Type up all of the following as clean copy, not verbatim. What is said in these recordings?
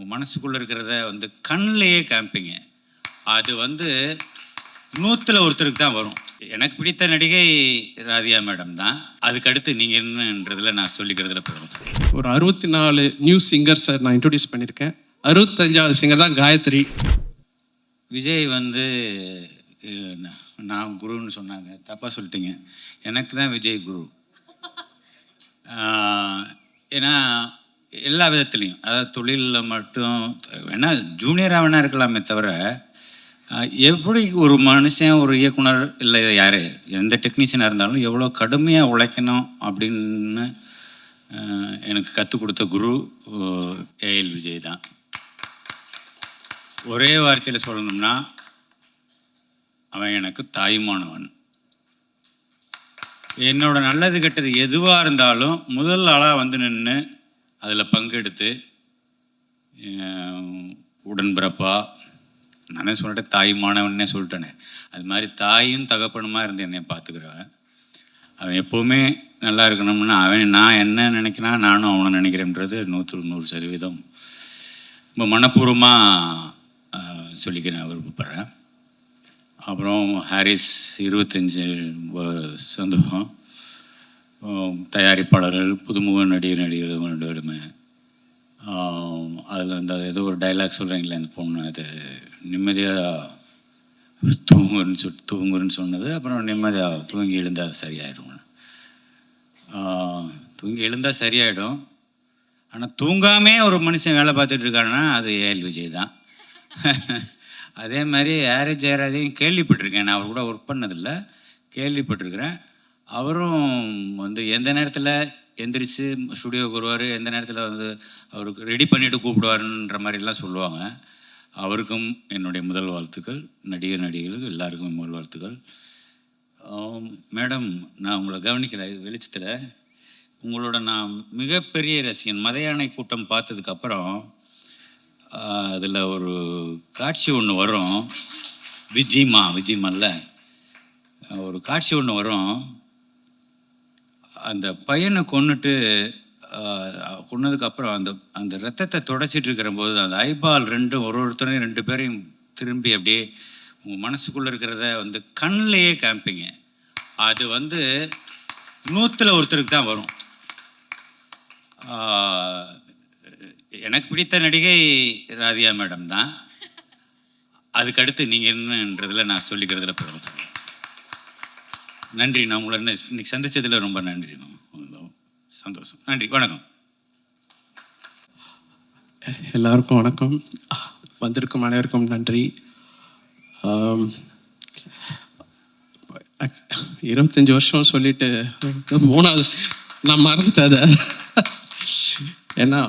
உங்கள் மனசுக்குள்ளே இருக்கிறத வந்து கண்ணிலேயே காமிப்பீங்க. அது வந்து 100ல் ஒருத்தருக்கு தான் வரும். எனக்கு பிடித்த நடிகை ராதிகா மேடம் தான். அதுக்கடுத்து நீங்கள் என்னன்றதுல நான் சொல்லிக்கிறதுல போகிறோம். ஒரு 64 நியூ சிங்கர்ஸை நான் இன்ட்ரோடியூஸ் பண்ணியிருக்கேன். 65வது சிங்கர் தான் காயத்ரி. விஜய் வந்து நான் குருன்னு சொன்னாங்க, தப்பாக சொல்லிட்டீங்க. எனக்கு தான் விஜய் குரு. ஏன்னா எல்லா விதத்துலேயும், அதாவது தொழிலில் மட்டும் வேணா ஜூனியராக வேணா இருக்கலாமே தவிர, எப்படி ஒரு மனுஷன் ஒரு இயக்குனர் இல்லை யார் எந்த டெக்னீஷியனாக இருந்தாலும் எவ்வளோ கடுமையாக உழைக்கணும் அப்படின்னு எனக்கு கற்றுக் கொடுத்த குரு ஏஎல் விஜய் தான். ஒரே வார்த்தையில் சொல்லணும்னா அவன் எனக்கு தாயுமானவன். என்னோட நல்லது கெட்டது எதுவாக இருந்தாலும் முதல் ஆளாக வந்து நின்று அதில் பங்கெடுத்து உடன்பிறப்பா, நானே சொல்லிட்டேன் தாயுமானவன்னே சொல்லிட்டேனே, அது மாதிரி தாயும் தகப்பனுமா இருந்து என்னை பார்த்துக்கிறவன். அவன் எப்போவுமே நல்லா இருக்கணும்னு நான் என்ன நினைக்கிறேன், நானும் அவனை நினைக்கிறேன்றது 100% ரொம்ப மனப்பூர்வமாக சொல்லிக்கிறேன், விருப்பப்படுறேன். அப்புறம் ஹாரிஸ் 25 சந்தோஷம். தயாரிப்பாளர்கள், புதுமுக நடிகர்கள் 2 பேருமே. அதில் அந்த ஏதோ ஒரு டைலாக் சொல்கிறீங்களே, அந்த பொண்ணு அது நிம்மதியாக தூங்குன்னு சொன்னது. அப்புறம் நிம்மதியாக தூங்கி எழுந்தால் அது சரியாயிடும். தூங்கி எழுந்தால் சரியாயிடும். ஆனால் தூங்காமே ஒரு மனுஷன் வேலை பார்த்துட்டு இருக்காருன்னா அது ஏஎல் விஜய் தான். அதே மாதிரி ஹாரிஸ் ஜெயராஜையும் கேள்விப்பட்டிருக்கேன். நான் அவர் கூட ஒர்க் பண்ணதில்லை, கேள்விப்பட்டிருக்கிறேன். அவரும் வந்து எந்த நேரத்தில் எந்திரிச்சு ஸ்டுடியோவுக்கு வருவார், எந்த நேரத்தில் வந்து அவருக்கு ரெடி பண்ணிவிட்டு கூப்பிடுவாருன்ற மாதிரிலாம் சொல்லுவாங்க. அவருக்கும் என்னுடைய முதல் வாழ்த்துக்கள். நடிகர்களுக்கு எல்லாருக்கும் முதல் வாழ்த்துக்கள். மேடம், நான் உங்களை கவனிக்கலை வெளிச்சத்தில். உங்களோட நான் மிகப்பெரிய ரசிகன். மதையானை கூட்டம் பார்த்ததுக்கப்புறம் அதில் ஒரு காட்சி ஒன்று வரும், விஜிமால்ல ஒரு காட்சி ஒன்று வரும். அந்த பையனை கொன்னதுக்கப்புறம் அந்த ரத்தத்தை தொடச்சிட்டு இருக்கிற போது அந்த ஐபால் ஒருத்தரையும் 2 பேரையும் திரும்பி அப்படியே உங்கள் மனசுக்குள்ளே இருக்கிறத வந்து கண்ணிலேயே காமிப்பீங்க. அது வந்து 100ல் ஒருத்தருக்கு தான் வரும். எனக்கு பிடித்த நடிகை ராதிகா மேடம் தான். அதுக்கடுத்து நீங்கள் என்னன்றதுல நான் சொல்லிக்கிறதுல போகிறோம். நன்றி. நான் உங்களை இன்னைக்கு சந்தித்ததில் ரொம்ப நன்றி, சந்தோஷம். நன்றி, வணக்கம். எல்லாருக்கும் வணக்கம். வந்திருக்கும் அனைவருக்கும் நன்றி. 25 வருஷம் சொல்லிட்டு 3வது நான் மறந்துட்டேன் அதை. ஏன்னா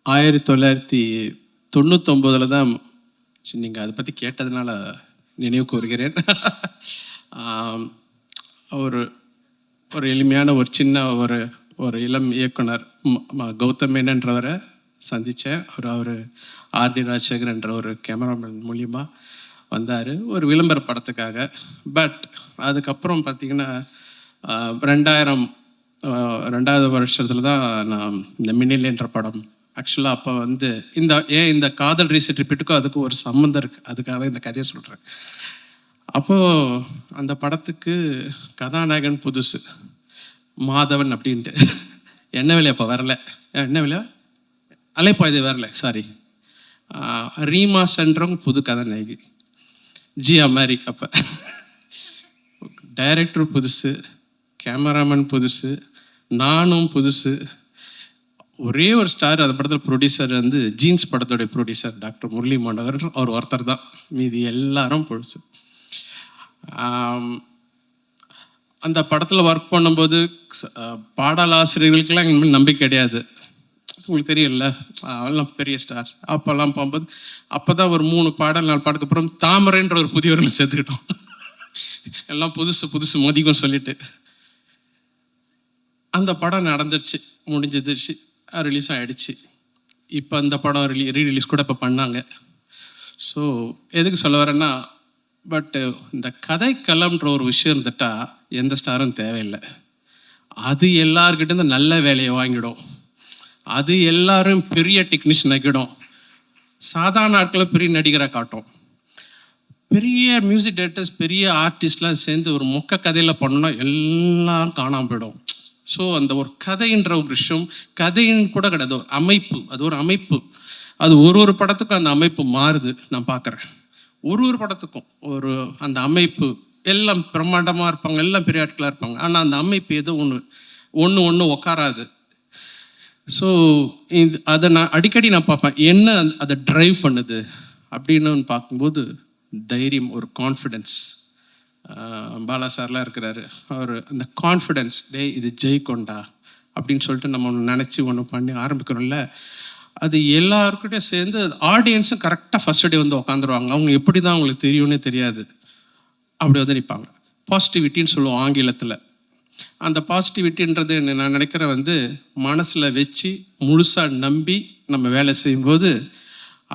1999 தான் நீங்கள் அதை பற்றி கேட்டதுனால நினைவுக்கு வருகிறேன். ஒரு எளிமையான ஒரு சின்ன ஒரு இளம் இயக்குனர் கௌதம் மேனன்றவரை சந்தித்தேன். அவர் ஆர்டி ராஜசேகர் என்ற ஒரு கேமராமேன் மூலியமாக வந்தார் ஒரு விளம்பர படத்துக்காக. பட் அதுக்கப்புறம் பார்த்திங்கன்னா 2000வது வருஷத்தில் தான் நான் இந்த மின்னல் என்ற படம், ஆக்சுவலாக அப்போ வந்து இந்த காதல் ரீசெட் ரிப்பீட்டுக்கும் அதுக்கு ஒரு சம்மந்தம் இருக்குது, அதுக்காக தான் இந்த கதையை சொல்கிறேன். அப்போது அந்த படத்துக்கு கதாநாயகன் புதுசு மாதவன் அப்படின்ட்டு. என்ன விலை அப்போ வரல, என்ன விலை அலைப்பாயுது வரல, சாரி, ரீமா சென்றவங்க புது கதாநாயகி, ஜியா மாதிரி. அப்போ டைரக்டர் புதுசு, கேமராமேன் புதுசு, நானும் புதுசு. ஒரே ஒரு ஸ்டார் அந்த படத்தில் ப்ரொடியூசர் வந்து ஜீன்ஸ் படத்தோடைய ப்ரொடியூசர் டாக்டர் முரளி மண்டவர், அவர் ஒருத்தர் தான், மீதி எல்லாரும் புதுசு. அந்த படத்தில் ஒர்க் பண்ணும்போது பாடலாசிரியர்களுக்கெல்லாம் இனிமேல் நம்பிக்கை கிடையாது, உங்களுக்கு தெரியல, அதெல்லாம் பெரிய ஸ்டார்ஸ். அப்போல்லாம் போகும்போது அப்போ தான் ஒரு 3 பாடல் 4 பாடலுக்கு அப்புறம் தாமரைன்ற ஒரு புதியவர்களை சேர்த்துக்கிட்டோம். எல்லாம் புதுசு மோதிக்கும் சொல்லிட்டு அந்த படம் நடந்துருச்சு, முடிஞ்சிருச்சு, ரிலீஸ் ஆகிடுச்சு. இப்போ அந்த படம் ரீரிலீஸ் கூட இப்போ பண்ணாங்க. ஸோ எதுக்கு சொல்ல வரேன்னா, பட்டு இந்த கதைக்களம்ன்ற ஒரு விஷயம் இருந்துட்டா எந்த ஸ்டாரும் தேவையில்லை, அது எல்லார்கிட்டேருந்து நல்ல வேலையை வாங்கிடும். அது எல்லாரும் பெரிய டெக்னீஷியன் ஆக்கிடும், சாதாரண ஆட்களை பெரிய நடிகராக காட்டும். பெரிய மியூசிக் டைரக்டர்ஸ் பெரிய ஆர்டிஸ்ட்லாம் சேர்ந்து ஒரு மொக்க கதையில் பண்ணோன்னா எல்லாம் காணாமல் போயிடும். ஸோ அந்த ஒரு கதைன்ற ஒரு விஷயம், கதைன்னு கூட கிடையாது, ஒரு அமைப்பு, அது ஒரு அமைப்பு. அது ஒரு படத்துக்கும் அந்த அமைப்பு மாறுது. நான் பார்க்குறேன் ஒரு படத்துக்கும் ஒரு அந்த அமைப்பு. எல்லாம் பிரம்மாண்டமாக இருப்பாங்க, எல்லாம் பெரிய ஆட்களாக இருப்பாங்க, ஆனால் அந்த அமைப்பு ஏதோ ஒன்று உக்காராது. ஸோ அதை நான் அடிக்கடி பார்ப்பேன், என்ன அதை ட்ரைவ் பண்ணுது அப்படின்னு பார்க்கும்போது தைரியம், ஒரு கான்ஃபிடென்ஸ். பாலா சார்லாம் இருக்கிறாரு, அவர் அந்த கான்ஃபிடென்ஸ், இது ஜெயிக்கொண்டா அப்படின்னு சொல்லிட்டு நம்ம ஒன்று நினச்சி ஒன்று பண்ணி ஆரம்பிக்கிறோம்ல, அது எல்லாருக்கிட்டே சேர்ந்து ஆடியன்ஸும் கரெக்டாக ஃபர்ஸ்ட் டே வந்து உட்காந்துருவாங்க. அவங்க எப்படி தான் அவங்களுக்கு தெரியும்னே தெரியாது, அப்படி வந்து நிற்பாங்க. பாசிட்டிவிட்டின்னு சொல்லுவோம் ஆங்கிலத்தில். அந்த பாசிட்டிவிட்டின்றது நான் நினைக்கிறேன் வந்து மனசில் வச்சு முழுசாக நம்பி நம்ம வேலை செய்யும்போது,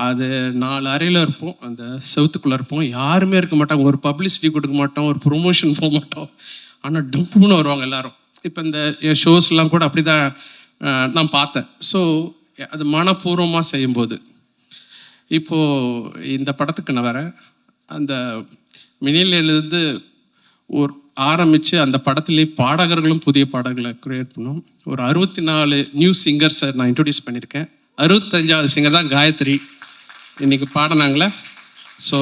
அது 4 அறையில் இருப்போம், அந்த செவத்துக்குள்ளே இருப்போம், யாருமே இருக்க மாட்டாங்க, ஒரு பப்ளிசிட்டி கொடுக்க மாட்டோம், ஒரு ப்ரொமோஷன் போக மாட்டோம், ஆனால் டம்ப்புன்னு வருவாங்க எல்லாரும். இப்போ இந்த ஷோஸ்லாம் கூட அப்படி தான் நான் பார்த்தேன். ஸோ அது மனப்பூர்வமாக செய்யும்போது, இப்போது இந்த படத்துக்கு நான் வரேன். அந்த மினிலேருந்து ஒரு ஆரம்பித்து அந்த படத்துலேயே பாடகர்களும் புதிய பாடல்களை க்ரியேட் பண்ணோம். ஒரு 64 நியூ சிங்கர்ஸை நான் இன்ட்ரடியூஸ் பண்ணியிருக்கேன். 65வது சிங்கர் தான் காயத்ரி இன்றைக்கி பாடினாங்களே. ஸோ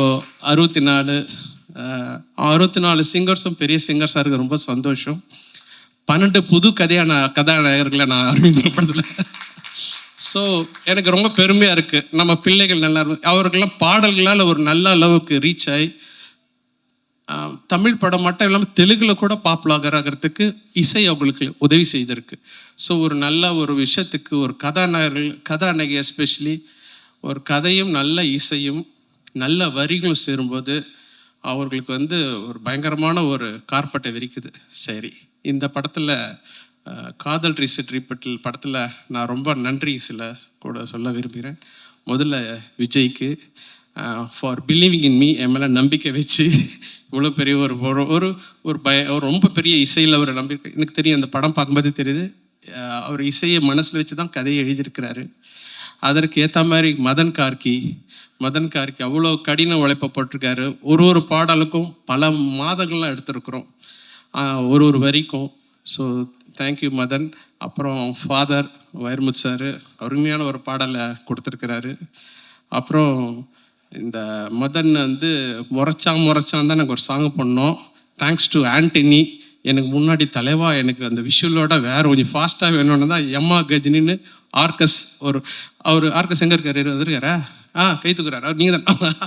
64 சிங்கர்ஸும் பெரிய சிங்கர்ஸாக இருக்க ரொம்ப சந்தோஷம். 12 புது கதாநாயகர்களை நான் அறிமுகப்படுத்தல. ஸோ எனக்கு ரொம்ப பெருமையாக இருக்குது. நம்ம பிள்ளைகள் நல்லா இருக்கும், அவர்களெல்லாம் பாடல்களால் ஒரு நல்ல அளவுக்கு ரீச் ஆகி தமிழ் படம் மட்டும் இல்லாமல் தெலுங்கில் கூட பாப்புலர் ஆகிறதுக்கு இசை அவங்களுக்கு உதவி செய்திருக்கு. ஸோ ஒரு நல்ல ஒரு விஷயத்துக்கு ஒரு கதாநாயகி எஸ்பெஷலி ஒரு கதையும் நல்ல இசையும் நல்ல வரிகளும் சேரும்போது அவர்களுக்கு வந்து ஒரு பயங்கரமான ஒரு கார்பட்டை விரிக்குது. சரி, இந்த படத்தில் காதல் ரீசெட் ரிப்பீட்டல் படத்தில் நான் ரொம்ப நன்றி கூட சொல்ல விரும்புகிறேன். முதல்ல விஜய்க்கு ஃபார் பிலீவிங் இன் மீ, என் மேலே நம்பிக்கை வச்சு இவ்வளோ பெரிய ஒரு ரொம்ப பெரிய இசையில் ஒரு நம்பிக்கை. எனக்கு தெரியும், அந்த படம் பார்க்கும்போது தெரியுது, அவர் இசையை மனசில் வச்சு தான் கதையை எழுதியிருக்கிறாரு. அதற்கு ஏற்ற மாதிரி மதன் கார்கி அவ்வளோ கடின உழைப்பை போட்டிருக்காரு. ஒரு பாடலுக்கும் பல மாதங்கள்லாம் எடுத்திருக்கிறோம், ஒரு வரிக்கும். So thank you Madan. அப்புறம் ஃபாதர் வைரமுத்து சார் அருமையான ஒரு பாடலை கொடுத்துருக்கிறாரு. அப்புறம் இந்த மதன் வந்து முறைச்சான் தான் எனக்கு ஒரு சாங் பண்ணோம். Thanks to Antony. எனக்கு முன்னாடி தலைவா எனக்கு அந்த விஷுவலோட வேறு கொஞ்சம் ஃபாஸ்ட்டாக வேணும்னு தான் எம்மா கஜினின்னு ஆர்கஸ் அவர் ஆர்கஸ் எங்கே இருக்காரு, வந்துருக்காரா? கை தூக்குறாரு, அவர் நீங்கள் தான்,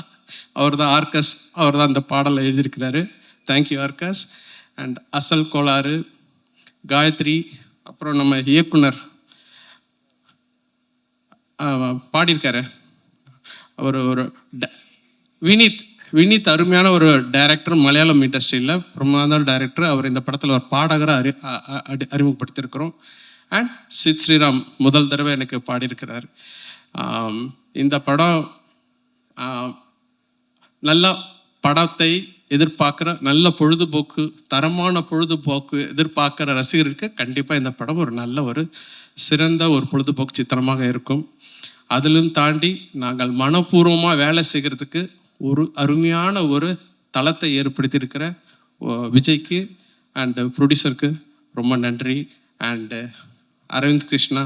அவர் தான் ஆர்கஸ், அவர் தான் அந்த பாடலை எழுதியிருக்கிறாரு. தேங்க்யூ ஆர்கஸ். அண்ட் அசல் கோளாறு, காயத்ரி, அப்புறம் நம்ம இயக்குனர் பாடியிருக்காரு ஒரு வினீத் அருமையான ஒரு டைரக்டர், மலையாளம் இண்டஸ்ட்ரியில் பிரமாத டைரக்டர். அவர் இந்த படத்தில் ஒரு பாடகரை அறிமுகப்படுத்தியிருக்கிறோம். அண்ட் சித் ஸ்ரீராம் முதல் தடவை எனக்கு பாடியிருக்கிறார். இந்த படம் நல்ல படத்தை எதிர்பார்க்குற, நல்ல பொழுதுபோக்கு, தரமான பொழுதுபோக்கு எதிர்பார்க்குற ரசிகருக்கு கண்டிப்பாக இந்த படம் ஒரு நல்ல ஒரு சிறந்த ஒரு பொழுதுபோக்கு சித்திரமாக இருக்கும். அதிலும் தாண்டி நாங்கள் மனப்பூர்வமாக வேலை செய்கிறதுக்கு ஒரு அருமையான ஒரு தளத்தை ஏற்படுத்தியிருக்கிற விஜய்க்கு அண்டு ப்ரொடியூசருக்கு ரொம்ப நன்றி. And Aravind Krishna,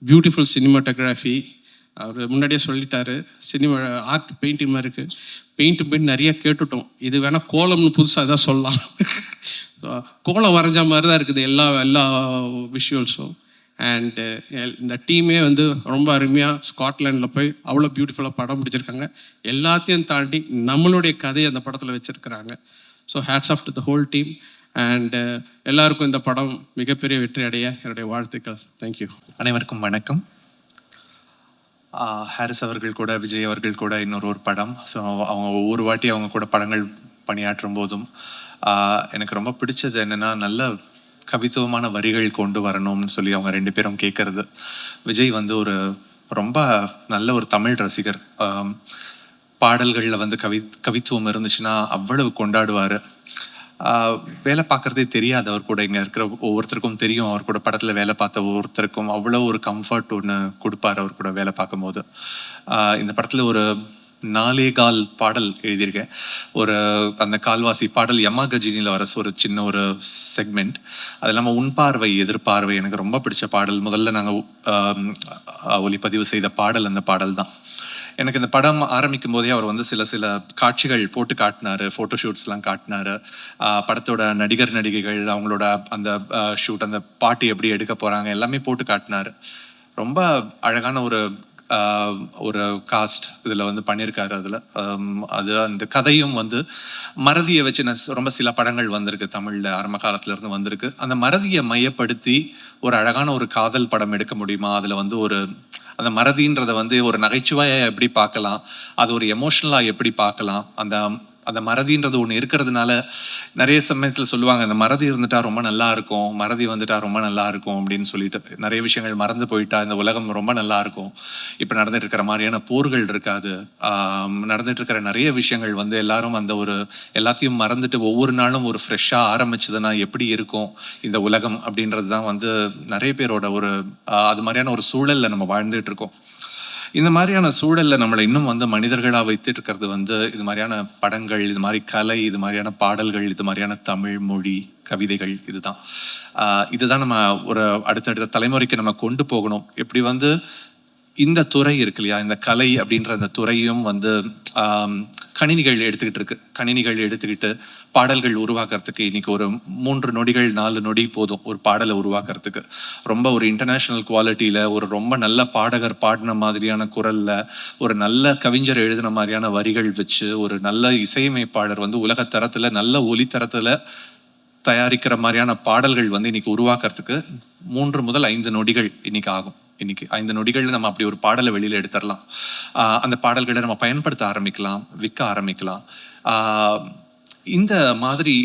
beautiful cinematography. அவர் முன்னாடியே சொல்லிட்டாரு, சினிமா ஆர்ட் பெயிண்டிங் மாதிரி இருக்குது. பெயிண்ட் நிறைய கேட்டுட்டோம், இது வேணால் கோலம்னு புதுசாக தான் சொல்லலாம். கோலம் வரைஞ்ச மாதிரி தான் இருக்குது எல்லா விஷுவல்ஸும். அண்டு இந்த டீமே வந்து ரொம்ப அருமையாக ஸ்காட்லாண்டில் போய் அவ்வளோ பியூட்டிஃபுல்லாக படம் பிடிச்சிருக்காங்க. எல்லாத்தையும் தாண்டி நம்மளுடைய கதையை அந்த படத்தில் வச்சுருக்கிறாங்க. So hats off to the whole team. And எல்லாருக்கும் இந்த படம் மிகப்பெரிய வெற்றி அடைய என்னுடைய வாழ்த்துக்கள். தேங்க்யூ. அனைவருக்கும் வணக்கம். ஹாரிஸ் அவர்கள் கூட, விஜய் அவர்கள் கூட இன்னொரு படம். ஸோ அவங்க ஒவ்வொரு வாட்டி அவங்க கூட படங்கள் பணியாற்றும் போதும் எனக்கு ரொம்ப பிடிச்சது என்னென்னா, நல்ல கவித்துவமான வரிகள் கொண்டு வரணும்னு சொல்லி அவங்க 2 பேரும் கேட்கறது. விஜய் வந்து ஒரு ரொம்ப நல்ல ஒரு தமிழ் ரசிகர். பாடல்களில் வந்து கவித்துவம் இருந்துச்சுன்னா அவ்வளவு கொண்டாடுவார். வேலை பார்க்குறதே தெரியாது அவர் கூட. இங்கே இருக்கிற ஒவ்வொருத்தருக்கும் தெரியும், அவர் கூட படத்தில் வேலை பார்த்த ஒவ்வொருத்தருக்கும் அவ்வளோ ஒரு கம்ஃபர்ட் ஒன்று கொடுப்பார் அவர் கூட வேலை பார்க்கும்போது. இந்த படத்தில் ஒரு 4.25 பாடல் எழுதியிருக்கேன். ஒரு அந்த கால்வாசி பாடல் யமா கஜினியில் வர ஒரு சின்ன ஒரு செக்மெண்ட். அது இல்லாமல் உன் பார்வை எதிர்பார்வை எனக்கு ரொம்ப பிடிச்ச பாடல். முதல்ல நாங்கள் ஒளிப்பதிவு செய்த பாடல் அந்த பாடல் தான். எனக்கு இந்த படம் ஆரம்பிக்கும் போதே அவர் வந்து சில காட்சிகள் போட்டு காட்டினாரு, ஃபோட்டோ ஷூட்ஸ்லாம் காட்டினாரு. படத்தோட நடிகர் நடிகைகள் அவங்களோட அந்த ஷூட், அந்த பாட்டு எப்படி எடுக்க போகிறாங்க எல்லாமே போட்டு காட்டினாரு. ரொம்ப அழகான ஒரு காஸ்ட் இதில் வந்து பண்ணியிருக்காரு. அதில் அது அந்த கதையும் வந்து மறதியை வச்சு ரொம்ப சில படங்கள் வந்திருக்கு தமிழில், ஆரம்ப காலத்துலேருந்து வந்திருக்கு. அந்த மறதியை மையப்படுத்தி ஒரு அழகான ஒரு காதல் படம் எடுக்க முடியுமா? அதில் வந்து அந்த மறதின்றதை வந்து ஒரு நகைச்சுவையை எப்படி பார்க்கலாம், அது ஒரு எமோஷ்னலாக எப்படி பார்க்கலாம். அந்த மறதின்றது ஒன்று இருக்கிறதுனால நிறைய சமயத்தில் சொல்லுவாங்க, அந்த மறதி இருந்துட்டா ரொம்ப நல்லா இருக்கும், மறதி வந்துட்டா ரொம்ப நல்லா இருக்கும் அப்படின்னு சொல்லிட்டு. நிறைய விஷயங்கள் மறந்து போயிட்டா இந்த உலகம் ரொம்ப நல்லா இருக்கும். இப்போ நடந்துட்டு இருக்கிற மாதிரியான போர்கள் இருக்காது. நடந்துட்டு இருக்கிற நிறைய விஷயங்கள் வந்து எல்லாரும் அந்த எல்லாத்தையும் மறந்துட்டு ஒவ்வொரு நாளும் ஒரு ஃப்ரெஷ்ஷாக ஆரம்பிச்சதுன்னா எப்படி இருக்கும் இந்த உலகம் அப்படின்றது தான் வந்து நிறைய பேரோட அது மாதிரியான ஒரு சூழல்ல நம்ம வாழ்ந்துட்டு இருக்கோம். இந்த மாதிரியான சூழல்ல நம்மளை இன்னும் வந்து மனிதர்களா வைத்துட்டு இருக்கிறது வந்து இது மாதிரியான படங்கள், இது மாதிரி கலை, இது மாதிரியான பாடல்கள், இது மாதிரியான தமிழ் மொழி கவிதைகள். இதுதான் நம்ம அடுத்தடுத்த தலைமுறைக்கு நம்ம கொண்டு போகணும். எப்படி வந்து இந்த துறை இருக்கு இல்லையா, இந்த கலை அப்படின்ற அந்த துறையும் வந்து கணினிகள் எடுத்துக்கிட்டு பாடல்கள் உருவாக்குறதுக்கு இன்னைக்கு ஒரு 3 நொடிகள் 4 நொடி போதும் ஒரு பாடலை உருவாக்குறதுக்கு. ரொம்ப ஒரு இன்டர்நேஷ்னல் குவாலிட்டியில் ஒரு ரொம்ப நல்ல பாடகர் பாடின மாதிரியான குரலில் ஒரு நல்ல கவிஞர் எழுதின மாதிரியான வரிகள் வச்சு ஒரு நல்ல இசையமைப்பாளர் வந்து உலகத்தரத்தில் நல்ல ஒலித்தரத்தில் தயாரிக்கிற மாதிரியான பாடல்கள் வந்து இன்னைக்கு உருவாக்குறதுக்கு 3 முதல் 5 நொடிகள் இன்னைக்கு ஆகும். இன்னைக்கு 5 நொடிகள் நம்ம அப்படி ஒரு பாடலை வெளியில் எடுத்துடலாம். அந்த பாடல்களை நம்ம பயன்படுத்த ஆரம்பிக்கலாம், விற்க ஆரம்பிக்கலாம். இந்த மாதிரி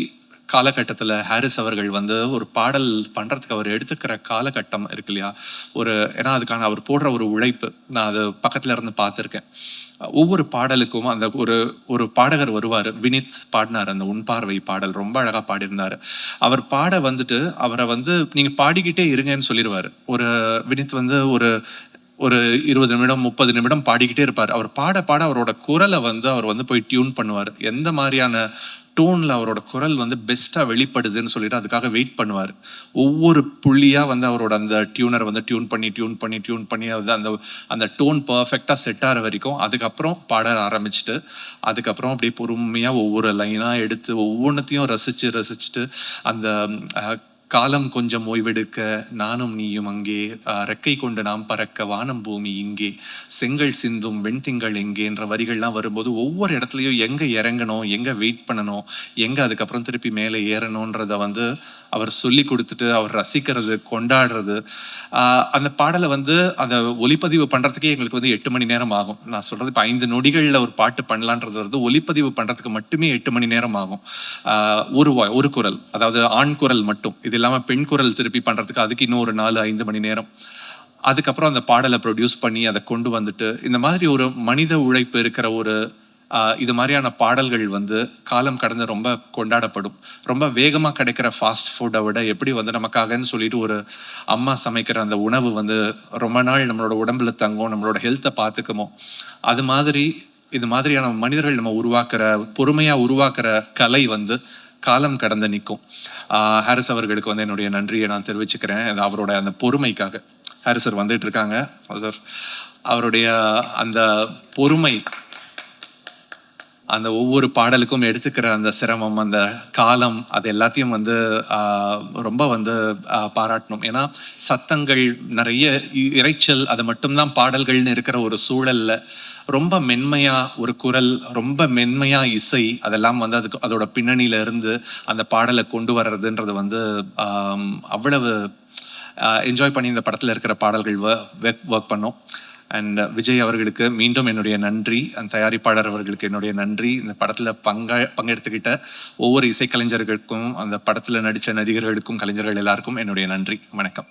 காலகட்டத்தில் ஹாரிஸ் அவர்கள் வந்து ஒரு பாடல் பண்ணுறதுக்கு அவர் எடுத்துக்கிற காலகட்டம் இருக்கு இல்லையா, ஏன்னா அதுக்கான அவர் போடுற ஒரு உழைப்பு நான் அது பக்கத்தில் இருந்து பார்த்துருக்கேன். ஒவ்வொரு பாடலுக்கும் அந்த ஒரு பாடகர் வருவார். வினித் பாடினார் அந்த உன் பார்வை பாடல், ரொம்ப அழகாக பாடியிருந்தார். அவர் பாட வந்துட்டு அவரை வந்து நீங்கள் பாடிக்கிட்டே இருங்கன்னு சொல்லிடுவார். வினித் வந்து ஒரு 20 நிமிடம் 30 நிமிடம் பாடிக்கிட்டே இருப்பார். அவர் பாட பாட அவரோட குரலை வந்து அவர் வந்து போய் டியூன் பண்ணுவார். எந்த மாதிரியான டோனில் அவரோட குரல் வந்து பெஸ்ட்டாக வெளிப்படுதுன்னு சொல்லிட்டு அதுக்காக வெயிட் பண்ணுவார். ஒவ்வொரு புள்ளியாக வந்து அவரோட அந்த டியூனரை வந்து டியூன் பண்ணி அந்த டோன் பர்ஃபெக்டாக செட் ஆகிற வரைக்கும் அதுக்கப்புறம் பாட ஆரம்பிச்சுட்டு அதுக்கப்புறம் அப்படியே பொறுமையாக ஒவ்வொரு லைனாக எடுத்து ஒவ்வொன்றத்தையும் ரசிச்சுட்டு அந்த காலம் கொஞ்சம் ஓய்வெடுக்க நானும் நீயும் அங்கே, ரெக்கை கொண்டு நாம் பறக்க வானம் பூமி இங்கே, செங்கல் சிந்தும் வெண்திங்கள் எங்கேன்ற வரிகள்லாம் வரும்போது ஒவ்வொரு இடத்துலையும் எங்கே இறங்கணும், எங்கே வெயிட் பண்ணணும், எங்கே அதுக்கப்புறம் திருப்பி மேலே ஏறணுன்றதை வந்து அவர் சொல்லி கொடுத்துட்டு அவர் ரசிக்கிறது, கொண்டாடுறது. அந்த பாடலை வந்து அதை ஒலிப்பதிவு பண்ணுறதுக்கே எங்களுக்கு வந்து 8 மணி நேரம் ஆகும். நான் சொல்கிறது இப்போ 5 நொடிகளில் ஒரு பாட்டு பண்ணலான்றது வந்து ஒலிப்பதிவு பண்ணுறதுக்கு மட்டுமே 8 மணி நேரம் ஆகும். ஒரு குரல், அதாவது ஆண் குரல் மட்டும். இது இல்லாமல் பெண் குரல் திருப்பி பண்ணுறதுக்கு அதுக்கு இன்னும் ஒரு 4-5 மணி நேரம். அதுக்கப்புறம் அந்த பாடலை ப்ரொடியூஸ் பண்ணி அதை கொண்டு வந்துட்டு இந்த மாதிரி ஒரு மனித உழைப்பு இருக்கிற இது மாதிரியான பாடல்கள் வந்து காலம் கடந்து ரொம்ப கொண்டாடப்படும். ரொம்ப வேகமாக கிடைக்கிற ஃபாஸ்ட் ஃபுட்டை விட எப்படி வந்து நமக்காகன்னு சொல்லிட்டு ஒரு அம்மா சமைக்கிற அந்த உணவு வந்து ரொம்ப நாள் நம்மளோட உடம்புல தங்கும், நம்மளோட ஹெல்த்தை பார்த்துக்குமோ, அது மாதிரி இது மாதிரியான மனிதர்கள் நம்ம பொறுமையாக உருவாக்குற கலை வந்து காலம் கடந்து நிற்கும். ஹாரிஸ் அவர்களுக்கு வந்து என்னுடைய நன்றியை நான் தெரிவிச்சுக்கிறேன். அவரோட அந்த பொறுமைக்காக. ஹாரிஸ் சார் வந்துட்டு இருக்காங்க. சார் அவருடைய அந்த பொறுமை, அந்த ஒவ்வொரு பாடலுக்கும் எடுத்துக்கிற அந்த சிரமம், அந்த காலம், அது எல்லாத்தையும் வந்து ரொம்ப வந்து பாராட்டணும். ஏன்னா சத்தங்கள் நிறைய இரைச்சல், அது மட்டும்தான் பாடல்கள்னு இருக்கிற ஒரு சூழல்ல ரொம்ப மென்மையா ஒரு குரல், ரொம்ப மென்மையா இசை, அதெல்லாம் வந்து அதோட பின்னணியில இருந்து அந்த பாடலை கொண்டு வர்றதுன்றது வந்து அவ்வளவு என்ஜாய் பண்ணி இந்த படத்துல இருக்கிற பாடல்கள் ஒர்க் பண்ணோம். அண்ட் விஜய் அவர்களுக்கு மீண்டும் என்னுடைய நன்றி, அந்த தயாரிப்பாளர் அவர்களுக்கு என்னுடைய நன்றி. இந்த படத்தில் பங்கெடுத்துக்கிட்ட ஒவ்வொரு இசைக்கலைஞர்களுக்கும், அந்த படத்தில் நடித்த நடிகர்களுக்கும், கலைஞர்கள் எல்லாருக்கும் என்னுடைய நன்றி. வணக்கம்.